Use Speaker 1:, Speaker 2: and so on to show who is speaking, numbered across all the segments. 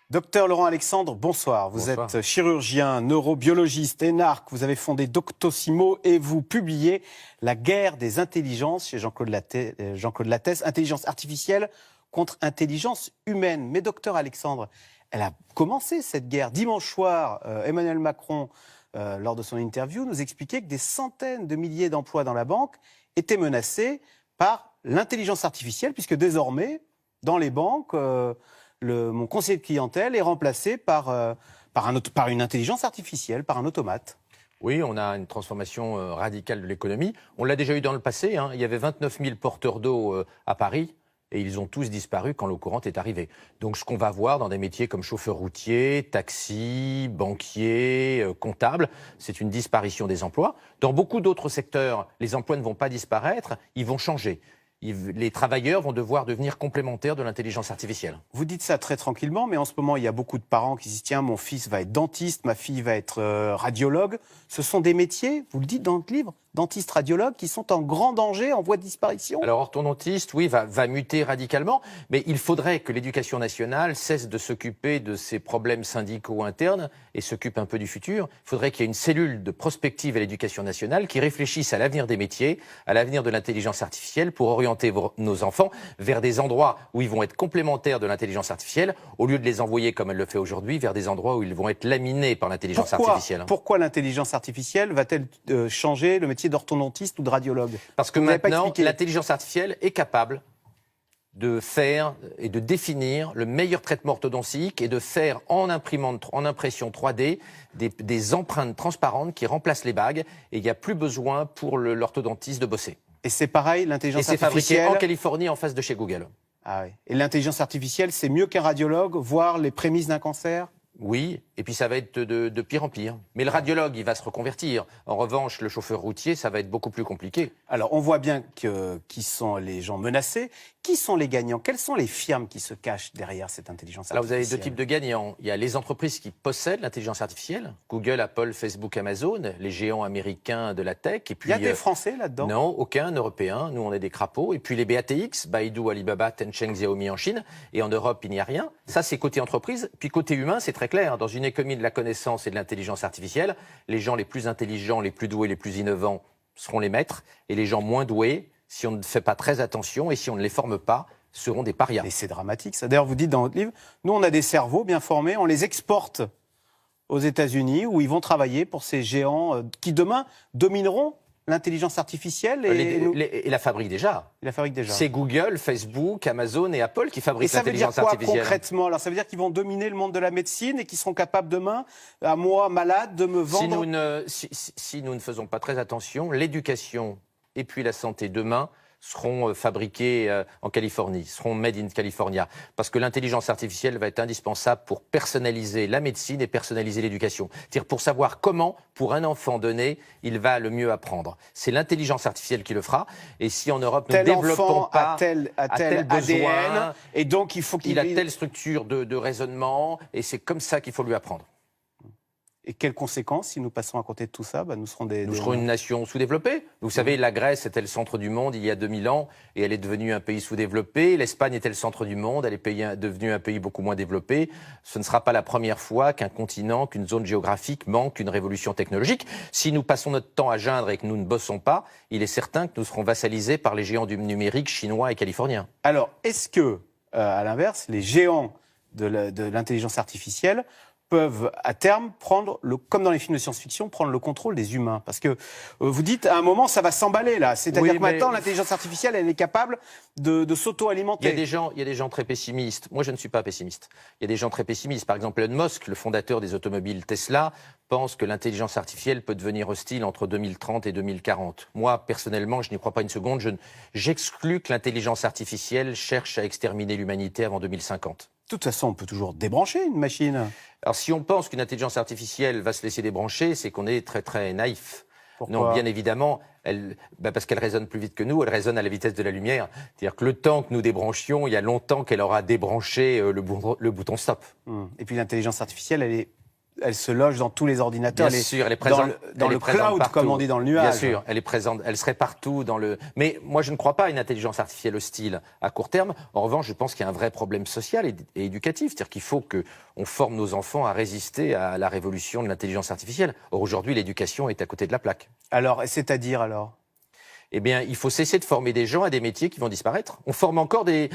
Speaker 1: Docteur Laurent Alexandre, bonsoir. Vous
Speaker 2: Bonsoir.
Speaker 1: êtes chirurgien, neurobiologiste, énarque. Vous avez fondé Doctissimo et vous publiez La guerre des intelligences chez Jean-Claude Lattès, intelligence artificielle contre intelligence humaine. Mais docteur Alexandre, elle a commencé cette guerre. Dimanche soir, Emmanuel Macron, lors de son interview, nous expliquait que des centaines de milliers d'emplois dans la banque étaient menacés par l'intelligence artificielle, puisque désormais, dans les banques, mon conseiller de clientèle est remplacé par une intelligence artificielle, par un automate.
Speaker 2: Oui, on a une transformation radicale de l'économie. On l'a déjà eu dans le passé. Il y avait 29 000 porteurs d'eau à Paris et ils ont tous disparu quand l'eau courante est arrivée. Donc ce qu'on va voir dans des métiers comme chauffeur routier, taxi, banquier, comptable, c'est une disparition des emplois. Dans beaucoup d'autres secteurs, les emplois ne vont pas disparaître, ils vont changer. Les travailleurs vont devoir devenir complémentaires de l'intelligence artificielle.
Speaker 1: Vous dites ça très tranquillement, mais en ce moment, il y a beaucoup de parents qui disent « Tiens, mon fils va être dentiste, ma fille va être radiologue ». Ce sont des métiers, vous le dites dans le livre, dentiste, radiologue, qui sont en grand danger, en voie de disparition.
Speaker 2: Alors orthodontiste, oui, va muter radicalement, mais il faudrait que l'éducation nationale cesse de s'occuper de ces problèmes syndicaux internes et s'occupe un peu du futur. Il faudrait qu'il y ait une cellule de prospective à l'éducation nationale qui réfléchisse à l'avenir des métiers, à l'avenir de l'intelligence artificielle pour orienter nos enfants vers des endroits où ils vont être complémentaires de l'intelligence artificielle, au lieu de les envoyer, comme elle le fait aujourd'hui, vers des endroits où ils vont être laminés par l'intelligence artificielle.
Speaker 1: Pourquoi l'intelligence artificielle va-t-elle changer le métier d'orthodontiste ou de radiologue?
Speaker 2: Parce que maintenant, l'intelligence artificielle est capable de faire et de définir le meilleur traitement orthodontique et de faire en impression 3D des empreintes transparentes qui remplacent les bagues, et il n'y a plus besoin pour l'orthodontiste de bosser.
Speaker 1: Et c'est pareil, l'intelligence artificielle...
Speaker 2: Et c'est fabriqué en Californie en face de chez Google.
Speaker 1: Ah oui. Et l'intelligence artificielle, c'est mieux qu'un radiologue, voir les prémices d'un cancer?
Speaker 2: Oui, et puis ça va être de pire en pire. Mais le radiologue, il va se reconvertir. En revanche, le chauffeur routier, ça va être beaucoup plus compliqué.
Speaker 1: Alors, on voit bien qui sont les gens menacés. Qui sont les gagnants? Quelles sont les firmes qui se cachent derrière cette intelligence artificielle?
Speaker 2: Alors, vous avez deux types de gagnants. Il y a les entreprises qui possèdent l'intelligence artificielle. Google, Apple, Facebook, Amazon, les géants américains de la tech. Et puis,
Speaker 1: il y a des Français là-dedans?
Speaker 2: Non, aucun Européen. Nous, on est des crapauds. Et puis les BATX, Baidu, Alibaba, Tencent, Xiaomi en Chine. Et en Europe, il n'y a rien. Ça, c'est côté entreprise. Puis côté humain, c'est très clair. Dans une économie de la connaissance et de l'intelligence artificielle, les gens les plus intelligents, les plus doués, les plus innovants seront les maîtres. Et les gens moins doués, si on ne fait pas très attention et si on ne les forme pas, seront des parias.
Speaker 1: Et c'est dramatique, ça. D'ailleurs, vous dites dans votre livre, nous, on a des cerveaux bien formés, on les exporte aux États-Unis, où ils vont travailler pour ces géants qui, demain, domineront l'intelligence artificielle
Speaker 2: et la fabriquent déjà.
Speaker 1: La fabrique déjà.
Speaker 2: C'est Google, Facebook, Amazon et Apple qui fabriquent l'intelligence artificielle.
Speaker 1: Et ça veut dire quoi concrètement? Alors ça veut dire qu'ils vont dominer le monde de la médecine et qu'ils seront capables demain, à moi, malade, de me vendre...
Speaker 2: Si nous ne faisons pas très attention, l'éducation et puis la santé demain seront fabriqués en Californie, seront made in California. Parce que l'intelligence artificielle va être indispensable pour personnaliser la médecine et personnaliser l'éducation. C'est-à-dire pour savoir comment, pour un enfant donné, il va le mieux apprendre. C'est l'intelligence artificielle qui le fera. Et si en Europe, nous ne développons pas
Speaker 1: tel besoin, ADN, et donc il faut
Speaker 2: il a telle structure de raisonnement, et c'est comme ça qu'il faut lui apprendre.
Speaker 1: Et quelles conséquences, si nous passons à côté de tout ça? Nous serons
Speaker 2: une nation sous-développée. Vous savez, la Grèce était le centre du monde il y a 2000 ans et elle est devenue un pays sous-développé. L'Espagne était le centre du monde, elle est devenue un pays beaucoup moins développé. Ce ne sera pas la première fois qu'un continent, qu'une zone géographique manque une révolution technologique. Si nous passons notre temps à geindre et que nous ne bossons pas, il est certain que nous serons vassalisés par les géants du numérique chinois et californiens.
Speaker 1: Alors, est-ce que, à l'inverse, les géants de l'intelligence artificielle peuvent à terme prendre, comme dans les films de science-fiction, prendre le contrôle des humains? Parce que vous dites, à un moment, ça va s'emballer là. C'est-à-dire que maintenant, l'intelligence artificielle, elle est capable de s'auto-alimenter.
Speaker 2: Il y a des gens très pessimistes. Moi, je ne suis pas pessimiste. Il y a des gens très pessimistes. Par exemple, Elon Musk, le fondateur des automobiles Tesla, pense que l'intelligence artificielle peut devenir hostile entre 2030 et 2040. Moi, personnellement, je n'y crois pas une seconde. J'exclus que l'intelligence artificielle cherche à exterminer l'humanité avant 2050.
Speaker 1: De toute façon, on peut toujours débrancher une machine.
Speaker 2: Alors, si on pense qu'une intelligence artificielle va se laisser débrancher, c'est qu'on est très, très naïf.
Speaker 1: Pourquoi?
Speaker 2: Non, bien évidemment, parce qu'elle résonne plus vite que nous, elle résonne à la vitesse de la lumière. C'est-à-dire que le temps que nous débranchions, il y a longtemps qu'elle aura débranché le bouton stop.
Speaker 1: Et puis l'intelligence artificielle, elle est elle se loge dans tous les ordinateurs.
Speaker 2: Bien sûr, elle est présente
Speaker 1: dans le cloud,
Speaker 2: partout.
Speaker 1: comme on dit dans le nuage.
Speaker 2: Bien sûr, elle est présente, elle serait partout dans le... Mais moi, je ne crois pas à une intelligence artificielle hostile à court terme. En revanche, je pense qu'il y a un vrai problème social et éducatif. C'est-à-dire qu'il faut qu'on forme nos enfants à résister à la révolution de l'intelligence artificielle. Or, aujourd'hui, l'éducation est à côté de la plaque.
Speaker 1: Alors, c'est-à-dire alors ?
Speaker 2: Eh bien, il faut cesser de former des gens à des métiers qui vont disparaître. On forme encore des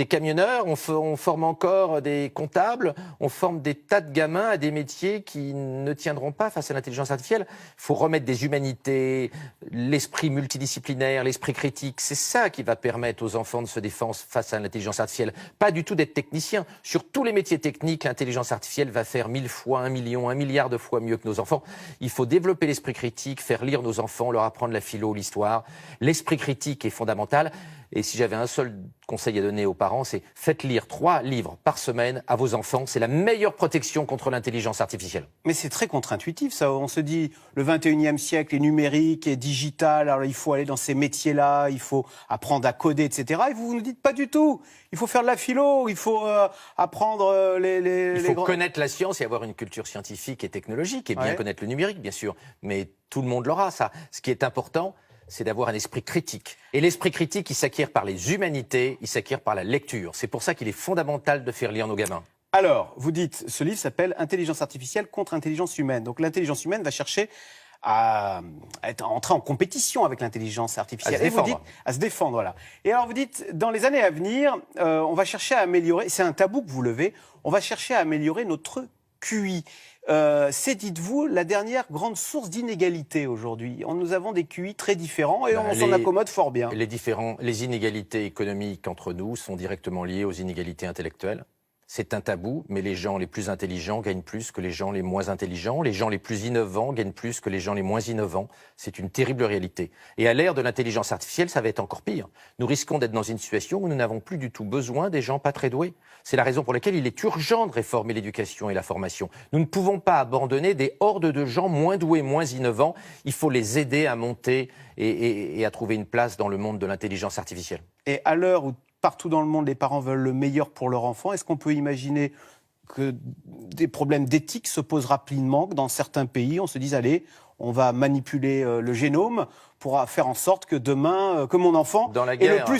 Speaker 2: camionneurs, on forme encore des comptables, on forme des tas de gamins à des métiers qui ne tiendront pas face à l'intelligence artificielle. Il faut remettre des humanités, l'esprit multidisciplinaire, l'esprit critique. C'est ça qui va permettre aux enfants de se défendre face à l'intelligence artificielle. Pas du tout d'être technicien. Sur tous les métiers techniques, l'intelligence artificielle va faire 1000 fois, 1 million, 1 milliard de fois mieux que nos enfants. Il faut développer l'esprit critique, faire lire nos enfants, leur apprendre la philo, l'histoire. L'esprit critique est fondamental. Et si j'avais un seul conseil à donner aux parents, c'est faites lire 3 livres par semaine à vos enfants. C'est la meilleure protection contre l'intelligence artificielle.
Speaker 1: Mais c'est très contre-intuitif, ça. On se dit, le 21e siècle est numérique, est digital, alors il faut aller dans ces métiers-là, il faut apprendre à coder, etc. Et vous nous dites pas du tout. Il faut faire de la philo, il faut apprendre
Speaker 2: Il faut connaître la science et avoir une culture scientifique et technologique, et bien connaître le numérique, bien sûr. Mais tout le monde l'aura, ça. Ce qui est important, c'est d'avoir un esprit critique. Et l'esprit critique, il s'acquiert par les humanités, il s'acquiert par la lecture. C'est pour ça qu'il est fondamental de faire lire nos gamins.
Speaker 1: Alors, vous dites, ce livre s'appelle « Intelligence artificielle contre intelligence humaine ». Donc l'intelligence humaine va chercher à entrer en compétition avec l'intelligence artificielle.
Speaker 2: À se défendre.
Speaker 1: Et vous dites, à se défendre, voilà. Et alors vous dites, dans les années à venir, on va chercher à améliorer, c'est un tabou que vous levez, on va chercher à améliorer notre QI. C'est, dites-vous, la dernière grande source d'inégalité aujourd'hui. Nous avons des QI très différents et on s'en accommode fort bien.
Speaker 2: Les inégalités économiques entre nous sont directement liées aux inégalités intellectuelles. C'est un tabou, mais les gens les plus intelligents gagnent plus que les gens les moins intelligents. Les gens les plus innovants gagnent plus que les gens les moins innovants. C'est une terrible réalité. Et à l'ère de l'intelligence artificielle, ça va être encore pire. Nous risquons d'être dans une situation où nous n'avons plus du tout besoin des gens pas très doués. C'est la raison pour laquelle il est urgent de réformer l'éducation et la formation. Nous ne pouvons pas abandonner des hordes de gens moins doués, moins innovants. Il faut les aider à monter et à trouver une place dans le monde de l'intelligence artificielle.
Speaker 1: Et à l'heure où partout dans le monde, les parents veulent le meilleur pour leur enfant. Est-ce qu'on peut imaginer que des problèmes d'éthique se posent rapidement, que dans certains pays, on se dise, allez, on va manipuler le génome pour faire en sorte que demain, que mon enfant ait le plus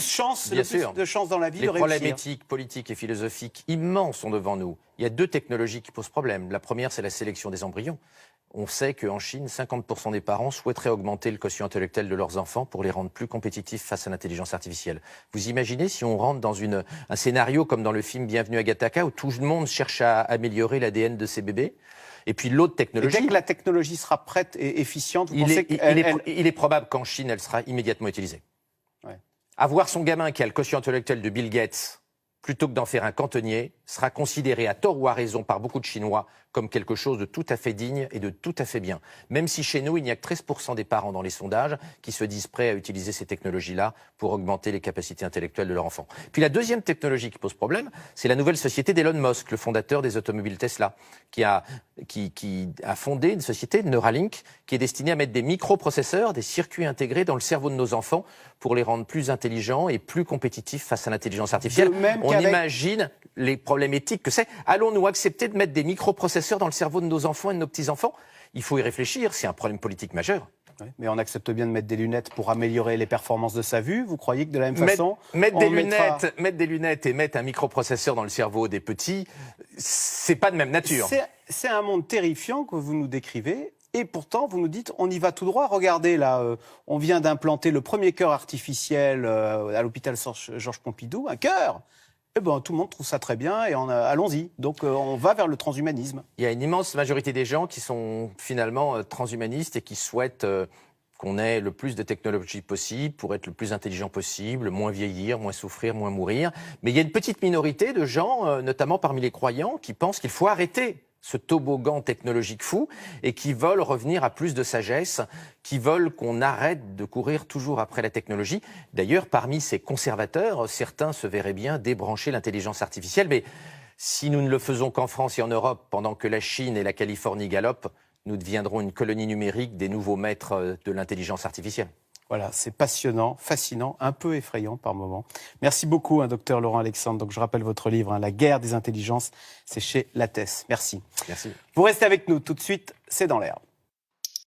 Speaker 1: de chance dans la vie de réussir.
Speaker 2: Les problèmes éthiques, politiques et philosophiques immenses sont devant nous. Il y a 2 technologies qui posent problème. La première, c'est la sélection des embryons. On sait qu'en Chine, 50% des parents souhaiteraient augmenter le quotient intellectuel de leurs enfants pour les rendre plus compétitifs face à l'intelligence artificielle. Vous imaginez si on rentre dans un scénario comme dans le film Bienvenue à Gattaca où tout le monde cherche à améliorer l'ADN de ses bébés? Et puis l'autre technologie...
Speaker 1: Et dès que la technologie sera prête et efficiente, vous pensez
Speaker 2: il est probable qu'en Chine, elle sera immédiatement utilisée. Ouais. Avoir son gamin qui a le quotient intellectuel de Bill Gates, plutôt que d'en faire un cantonnier, sera considéré à tort ou à raison par beaucoup de Chinois comme quelque chose de tout à fait digne et de tout à fait bien. Même si chez nous, il n'y a que 13% des parents dans les sondages qui se disent prêts à utiliser ces technologies-là pour augmenter les capacités intellectuelles de leur enfant. Puis la deuxième technologie qui pose problème, c'est la nouvelle société d'Elon Musk, le fondateur des automobiles Tesla, qui a fondé une société, Neuralink, qui est destinée à mettre des microprocesseurs, des circuits intégrés dans le cerveau de nos enfants pour les rendre plus intelligents et plus compétitifs face à l'intelligence artificielle. On imagine les problèmes éthiques que c'est. Allons-nous accepter de mettre des microprocesseurs dans le cerveau de nos enfants et de nos petits-enfants? Il faut y réfléchir, c'est un problème politique majeur.
Speaker 1: Oui, mais on accepte bien de mettre des lunettes pour améliorer les performances de sa vue. Vous croyez que de la même façon...
Speaker 2: Mettre des lunettes et mettre un microprocesseur dans le cerveau des petits, c'est pas de même nature.
Speaker 1: C'est un monde terrifiant que vous nous décrivez. Et pourtant, vous nous dites, on y va tout droit. Regardez, là, on vient d'implanter le premier cœur artificiel à l'hôpital Georges Pompidou, un cœur. Eh ben, tout le monde trouve ça très bien et allons-y. Donc, on va vers le transhumanisme.
Speaker 2: Il y a une immense majorité des gens qui sont finalement transhumanistes et qui souhaitent qu'on ait le plus de technologies possible pour être le plus intelligent possible, moins vieillir, moins souffrir, moins mourir. Mais il y a une petite minorité de gens, notamment parmi les croyants, qui pensent qu'il faut arrêter ce toboggan technologique fou et qui veulent revenir à plus de sagesse, qui veulent qu'on arrête de courir toujours après la technologie. D'ailleurs, parmi ces conservateurs, certains se verraient bien débrancher l'intelligence artificielle. Mais si nous ne le faisons qu'en France et en Europe, pendant que la Chine et la Californie galopent, nous deviendrons une colonie numérique des nouveaux maîtres de l'intelligence artificielle.
Speaker 1: Voilà, c'est passionnant, fascinant, un peu effrayant par moments. Merci beaucoup, docteur Laurent Alexandre. Donc, je rappelle votre livre, La guerre des intelligences, c'est chez Lattès. Merci.
Speaker 2: Merci.
Speaker 1: Vous restez avec nous tout de suite, c'est dans l'air.